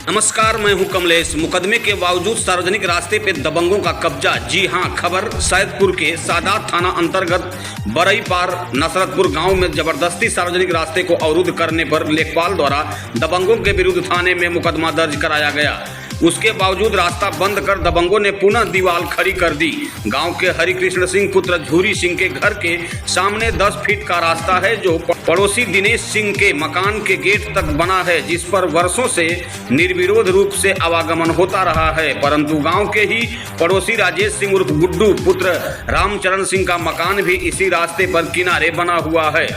नमस्कार, मैं हूं कमलेश। मुकदमे के बावजूद सार्वजनिक रास्ते पे दबंगों का कब्जा। जी हां, खबर सैदपुर के सादात थाना अंतर्गत बरई पार नसरतपुर गांव में जबरदस्ती सार्वजनिक रास्ते को अवरुद्ध करने पर लेखपाल द्वारा दबंगों के विरुद्ध थाने में मुकदमा दर्ज कराया गया। उसके बावजूद रास्ता बंद कर दबंगों ने पुनः दीवार खड़ी कर दी। गांव के हरिकृष्ण सिंह पुत्र झूरी सिंह के घर के सामने 10 फीट का रास्ता है जो पड़ोसी दिनेश सिंह के मकान के गेट तक बना है, जिस पर वर्षों से निर्विरोध रूप से आवागमन होता रहा है। परंतु गांव के ही पड़ोसी राजेश सिंह उर्फ गुड्डू पुत्र रामचरण सिंह का मकान भी इसी रास्ते पर किनारे बना हुआ है,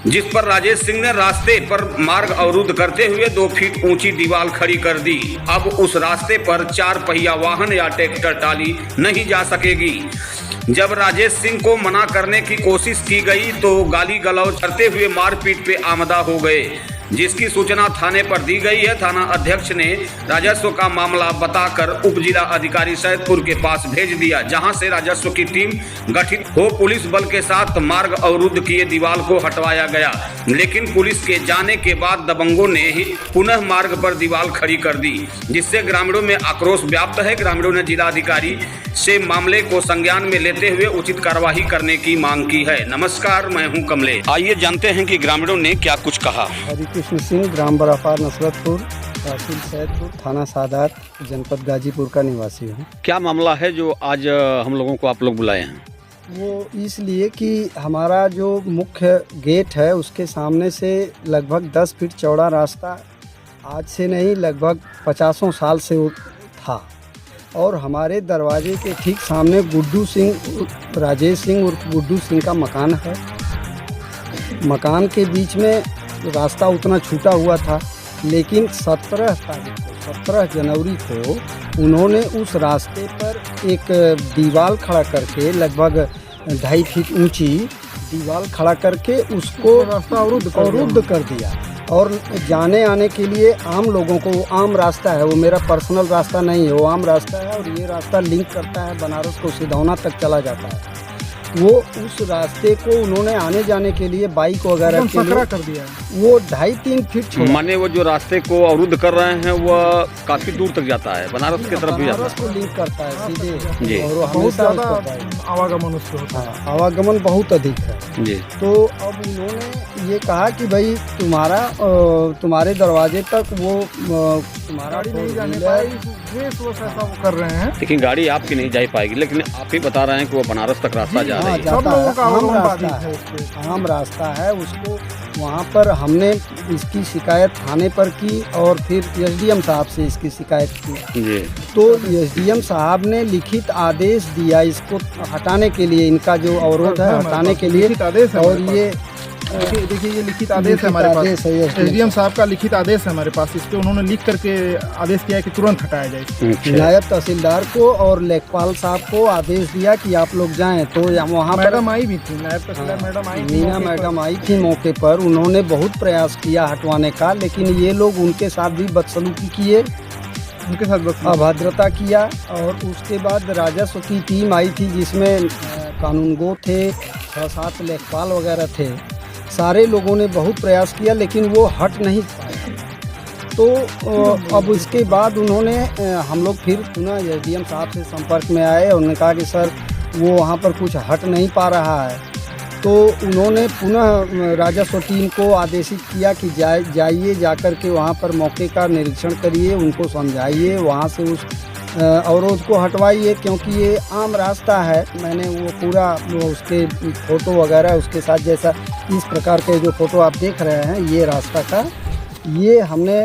जिस पर राजेश सिंह ने रास्ते पर मार्ग अवरुद्ध करते हुए 2 फीट ऊंची दीवार खड़ी कर दी। अब उस रास्ते पर 4 पहिया वाहन या ट्रैक्टर ट्राली नहीं जा सकेगी। जब राजेश सिंह को मना करने की कोशिश की गई तो गाली गलौज करते हुए मारपीट पे आमदा हो गए, जिसकी सूचना थाने पर दी गई है। थाना अध्यक्ष ने राजस्व का मामला बताकर उप जिला अधिकारी सैदपुर के पास भेज दिया, जहां से राजस्व की टीम गठित हो पुलिस बल के साथ मार्ग अवरुद्ध किए दीवार को हटवाया गया। लेकिन पुलिस के जाने के बाद दबंगों ने ही पुनः मार्ग पर दीवार खड़ी कर दी, जिससे ग्रामीणों में आक्रोश व्याप्त है। ग्रामीणों ने जिलाधिकारी से मामले को संज्ञान में लेते हुए उचित कार्यवाही करने की मांग की है। नमस्कार, मैं हूं कमलेश। आइए जानते हैं कि ग्रामीणों ने क्या कुछ कहा। हरिकृष्ण सिंह, ग्राम बरापार नसरतपुर, तहसील सैदपुर, थाना सादात, जनपद गाजीपुर का निवासी हूँ। क्या मामला है जो आज हम लोगों को आप लोग बुलाए हैं? वो इसलिए कि हमारा जो मुख्य गेट है उसके सामने से लगभग 10 फीट चौड़ा रास्ता आज से नहीं लगभग 50 साल से था, और हमारे दरवाजे के ठीक सामने गुड्डू सिंह राजेश सिंह उर्फ गुड्डू सिंह का मकान है। मकान के बीच में रास्ता उतना छूटा हुआ था, लेकिन 17 जनवरी को उन्होंने उस रास्ते पर एक दीवार खड़ा करके लगभग 2.5 फीट ऊंची दीवार खड़ा करके उसको रास्ता अवरुद्ध कर दिया। और जाने आने के लिए आम लोगों को, वो आम रास्ता है, वो मेरा पर्सनल रास्ता नहीं है, वो आम रास्ता है, और ये रास्ता लिंक करता है बनारस को, सिधौना तक चला जाता है। वो उस रास्ते को उन्होंने आने जाने के लिए बाइक वगैरह के लिए कर दिया। वो 2.5-3 फीट माने वो जो रास्ते को अवरुद्ध कर रहे हैं वो काफी दूर तक जाता है, बनारस की तरफ भी जाता है, बनारस को लिंक करता है सीधे जी। और बहुत ज्यादा आवागमन उससे होता है, आवागमन बहुत अधिक है जी। तो अब उन्होंने ये कहा कि भाई तुम्हारे दरवाजे तक वो तुम्हारा नहीं जाने ऐसा वो कर रहे हैं। लेकिन गाड़ी आपकी नहीं जा पाएगी, लेकिन आप ही बता रहे हैं कि वो बनारस तक रास्ता जा रहा है। सब लोगों का आम रास्ता है। उसको वहाँ पर हमने इसकी शिकायत थाने पर की और फिर एसडीएम साहब से इसकी शिकायत की जी। तो एसडीएम साहब ने लिखित आदेश दिया इसको हटाने के लिए, इनका जो अवरोध है हटाने के लिए। और ये देखिए ये लिखित आदेश है हमारे पास, एसडीएम साहब का लिखित आदेश है हमारे पास। इस पे उन्होंने लिख करके आदेश किया है कि तुरंत हटाया जाए। नायब तहसीलदार को और लेखपाल साहब को आदेश दिया कि आप लोग जाएं। तो वहाँ मैडम आई भी थी, नायब तहसीलदार मैडम आई, मीना मैडम आई थी मौके पर। उन्होंने बहुत प्रयास किया हटवाने का, लेकिन ये लोग उनके साथ भी बदसलूकी किए, उनके साथ अभद्रता किया। और उसके बाद राजस्व की टीम आई थी जिसमें कानूनगो थे, 6-7 लेखपाल वगैरह थे। सारे लोगों ने बहुत प्रयास किया लेकिन वो हट नहीं पाया। तो अब इसके बाद उन्होंने हम लोग फिर पुनः एसडीएम साहब से संपर्क में आए और उन्होंने कहा कि सर वो वहाँ पर कुछ हट नहीं पा रहा है। तो उन्होंने पुनः राजस्व टीम को आदेशित किया कि जाइए जाकर के वहाँ पर मौके का निरीक्षण करिए, उनको समझाइए, वहाँ से उस अवरोध को हटवाइए, क्योंकि ये आम रास्ता है। मैंने वो पूरा उसके फ़ोटो वगैरह उसके साथ, जैसा इस प्रकार के जो फ़ोटो आप देख रहे हैं ये रास्ता का, ये हमने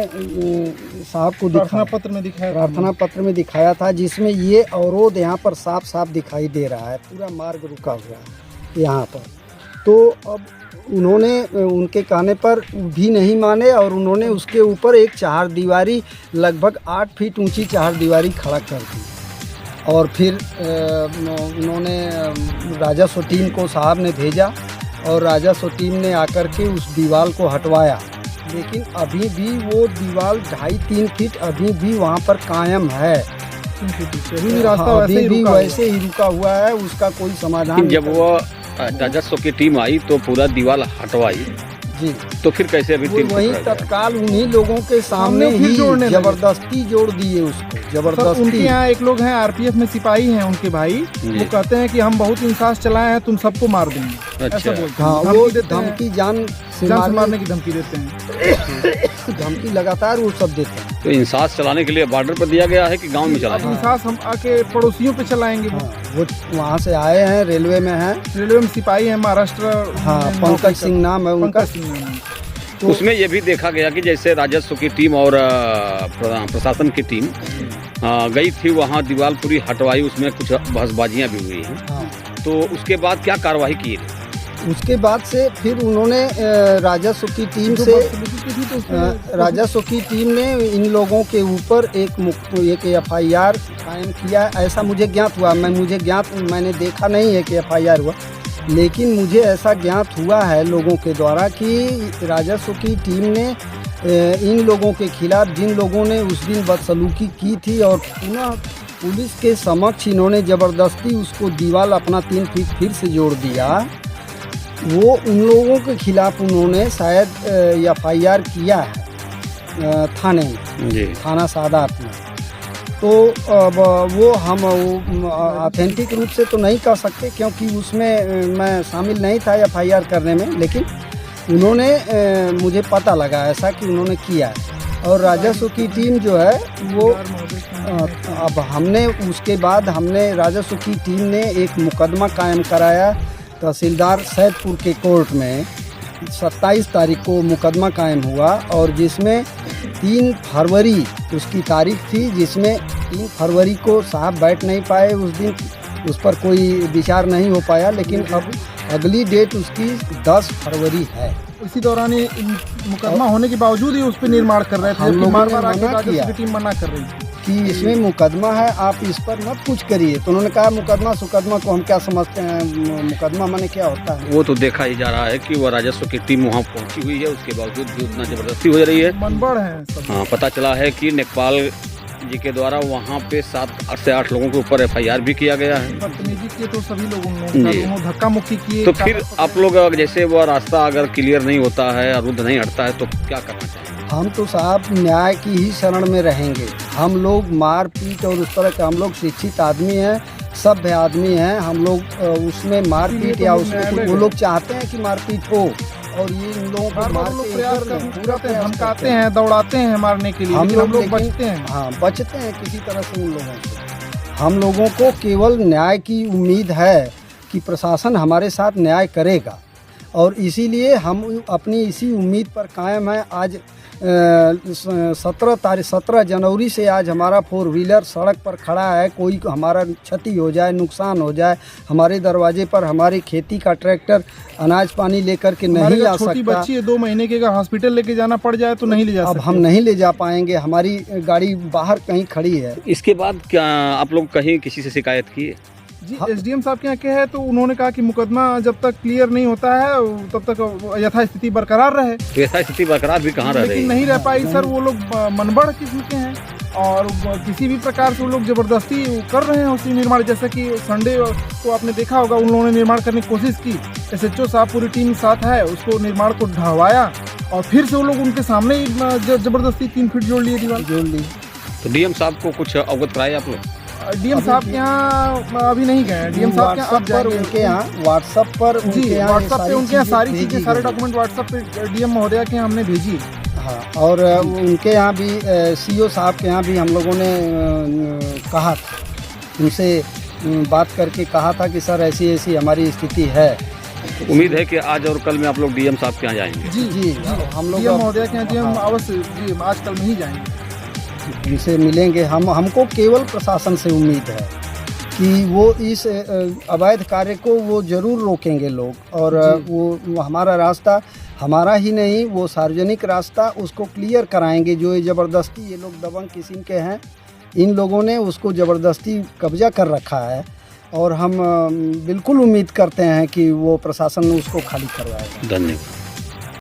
साहब को प्रार्थना पत्र में दिखाया था, जिसमें ये अवरोध यहाँ पर साफ साफ दिखाई दे रहा है। पूरा मार्ग रुका हुआ है यहाँ पर। तो अब उन्होंने उनके कहने पर भी नहीं माने और उन्होंने उसके ऊपर एक 4 दीवारी लगभग 8 फीट ऊंची 4 दीवारी खड़ा कर दी। और फिर उन्होंने राजस्व टीम को साहब ने भेजा और राजस्व टीम ने आकर के उस दीवार को हटवाया। लेकिन अभी भी वो दीवार 2.5-3 फीट अभी भी वहाँ पर कायम है। रास्ता अभी भी वैसे ही रुका हुआ है, उसका कोई समाधान। जब वो राजस्व की टीम आई तो पूरा दीवार हटवाई, जी। तो फिर कैसे अभी 3 वही फुट रह गया? तत्काल उन्हीं लोगों के सामने फिर ही जोड़ने लगे। जबरदस्ती जोड़ दिए उसको, सर, उनके जबरदस्ती। यहाँ एक लोग हैं आरपीएफ में सिपाही हैं उनके भाई, जी। वो कहते हैं कि हम बहुत इंसास चलाए हैं, तुम सबको मार देंगे। अच्छा। ऐसा बोलते हाँ, हैं। वो धमकी देते हैं, धमकी जान से जान से मारने मारने की धमकी देते हैं। धमकी लगातार वो सब देते हैं। तो इंसास चलाने के लिए बॉर्डर पर दिया गया है कि गांव में अब चलाएंगे? इंसास हम आके पड़ोसियों पे चलाएंगे। वो हाँ, वो वहाँ से आए हैं, रेलवे में हैं। रेलवे में सिपाही हैं, महाराष्ट्र हाँ, में पंकज नौकरी सिंह नाम है कर- उनका। पंकज सिंह नाम है। तो उसमें ये भी देखा गया कि जैसे राजस्व की टीम और प्रशासन की टीम गई थी वहाँ, दीवार पूरी हटवाई, उसमें कुछ बहसबाजियाँ भी हुई हैं। हाँ, तो उसके बाद क्या कार्रवाई की? उसके बाद से फिर उन्होंने राजस्व की टीम जो से बदसलूकी की थी तो उसमें- राजस्व की टीम ने इन लोगों के ऊपर एक एफआईआर कायम किया। ऐसा मुझे ज्ञात हुआ, मैंने देखा नहीं है कि एफआईआर हुआ, लेकिन मुझे ऐसा ज्ञात हुआ है लोगों के द्वारा कि राजस्व की टीम ने इन लोगों के खिलाफ, जिन लोगों ने उस दिन बदसलूकी की थी और पुनः पुलिस के समक्ष इन्होंने ज़बरदस्ती उसको दीवार अपना 3 फीट फिर से जोड़ दिया, वो उन लोगों के खिलाफ उन्होंने शायद एफआईआर किया है थाने में, जी। थाना सादात में। तो अब वो हम ऑथेंटिक रूप से तो नहीं कह सकते क्योंकि उसमें मैं शामिल नहीं था एफआईआर करने में, लेकिन उन्होंने मुझे पता लगा ऐसा कि उन्होंने किया है। और राजस्व की टीम जो है वो अब हमने उसके बाद राजस्व की टीम ने एक मुकदमा कायम कराया तहसीलदार सैदपुर के कोर्ट में। 27 तारीख को मुकदमा कायम हुआ और जिसमें 3 फरवरी उसकी तारीख थी, जिसमें 3 फरवरी को साहब बैठ नहीं पाए उस दिन, उस पर कोई विचार नहीं हो पाया, लेकिन अब अगली डेट उसकी 10 फरवरी है। इसी दौरान ये मुकदमा होने के बावजूद ही उस पर निर्माण कर रहे थे, हम जबकि लोगों बार ने बार आके मना राजस्व किया की टीम मना कर रही थी कि इसमें मुकदमा है, आप इस पर मत कुछ करिए। तो उन्होंने कहा मुकदमा सुकदमा को हम क्या समझते हैं, मुकदमा माने क्या होता है। वो तो देखा ही जा रहा है कि वो राजस्व की टीम वहाँ पहुँची हुई है, उसके बावजूद भी उतना जबरदस्ती हो रही है। मनबड़ है सब। हाँ, पता चला है कि नेपाल जी के द्वारा वहाँ पे 7 से 8 लोगों के ऊपर एफआईआर भी किया गया है। बदतमीजी किए तो सभी लोग जी। धक्का मुक्की किए। तो फिर आप लोग जैसे वो रास्ता अगर क्लियर नहीं होता है, अवरुद्ध नहीं हटता है, तो क्या करना चाहिए? हम तो साहब न्याय की ही शरण में रहेंगे। हम लोग मार पीट और उस तरह के, हम लोग शिक्षित आदमी हैं, सभ्य आदमी हैं, हम लोग उसमें मार पीट या उसमें वो लोग चाहते हैं कि मारपीट हो और ये इन लोगों को मार के प्रयास पूरा करते हैं, प्रयास धमकाते करते हैं। हैं, दौड़ाते हैं मारने के लिए, हम लेकिन हम लोग लेकिन- बचते हैं। हाँ, बचते हैं किसी तरह से उन लोगों से। हम लोगों को केवल न्याय की उम्मीद है कि प्रशासन हमारे साथ न्याय करेगा और इसीलिए हम अपनी इसी उम्मीद पर कायम है। आज 17 जनवरी से आज हमारा 4 व्हीलर सड़क पर खड़ा है। कोई हमारा क्षति हो जाए, नुकसान हो जाए, हमारे दरवाजे पर हमारी खेती का ट्रैक्टर अनाज पानी लेकर के नहीं आ छोटी सकता। बच्ची है 2 महीने की, अगर हॉस्पिटल लेके जाना पड़ जाए तो नहीं ले जा अब सकते। हम नहीं ले जा पाएंगे, हमारी गाड़ी बाहर कहीं खड़ी है। इसके बाद क्या आप लोग कहीं किसी से शिकायत की? जी, एसडीएम साहब के यहाँ के है तो उन्होंने कहा कि मुकदमा जब तक क्लियर नहीं होता है तब तक यथास्थिति बरकरार रहे, तो ऐसा स्थिति बरकरार भी कहाँ रह रही लेकिन है? नहीं रह पाई सर। वो लोग मनबड़ किस्म के हैं और किसी भी प्रकार से वो लोग जबरदस्ती कर रहे हैं उसी निर्माण। जैसे कि संडे को आपने देखा होगा, उन लोगों ने निर्माण करने की कोशिश की, एसएचओ साहब पूरी टीम साथ है, उसको निर्माण को ढहवाया और फिर से वो लोग उनके सामने ही जबरदस्ती 3 फीट जोड़ लिए दीवार। जोड़ ली। तो डीएम साहब को कुछ अवगत कराए आप लोग? डीएम साहब के यहाँ अभी नहीं गए। डीएम साहब के यहाँ अब जाएंगे। उनके यहाँ व्हाट्सएप पर जी, उनके यहाँ व्हाट्सएप पे उनके यहाँ सारी भेजी चीज़ें, सारे गई। डॉक्यूमेंट व्हाट्सएप पे डीएम महोदया के हमने भेजी। हाँ, और उनके यहाँ भी सीओ साहब के यहाँ भी हम लोगों ने कहा था, उनसे बात करके कहा था कि सर ऐसी ऐसी हमारी स्थिति है। उम्मीद है कि आज और कल में आप लोग डीएम साहब के यहाँ जाएंगे। जी जी, हम लोग डीएम अब- महोदया के यहाँ डीएम हाँ, अवश्य जी आज कल में ही जाएंगे। उनसे मिलेंगे। हमको केवल प्रशासन से उम्मीद है कि वो इस अवैध कार्य को वो ज़रूर रोकेंगे लोग और वो हमारा रास्ता, हमारा ही नहीं, वो सार्वजनिक रास्ता उसको क्लियर कराएंगे। जो ये ज़बरदस्ती ये लोग दबंग किस्म के हैं, इन लोगों ने उसको ज़बरदस्ती कब्जा कर रखा है और हम बिल्कुल उम्मीद करते हैं कि वो प्रशासन उसको खाली करवाएगा। धन्यवाद।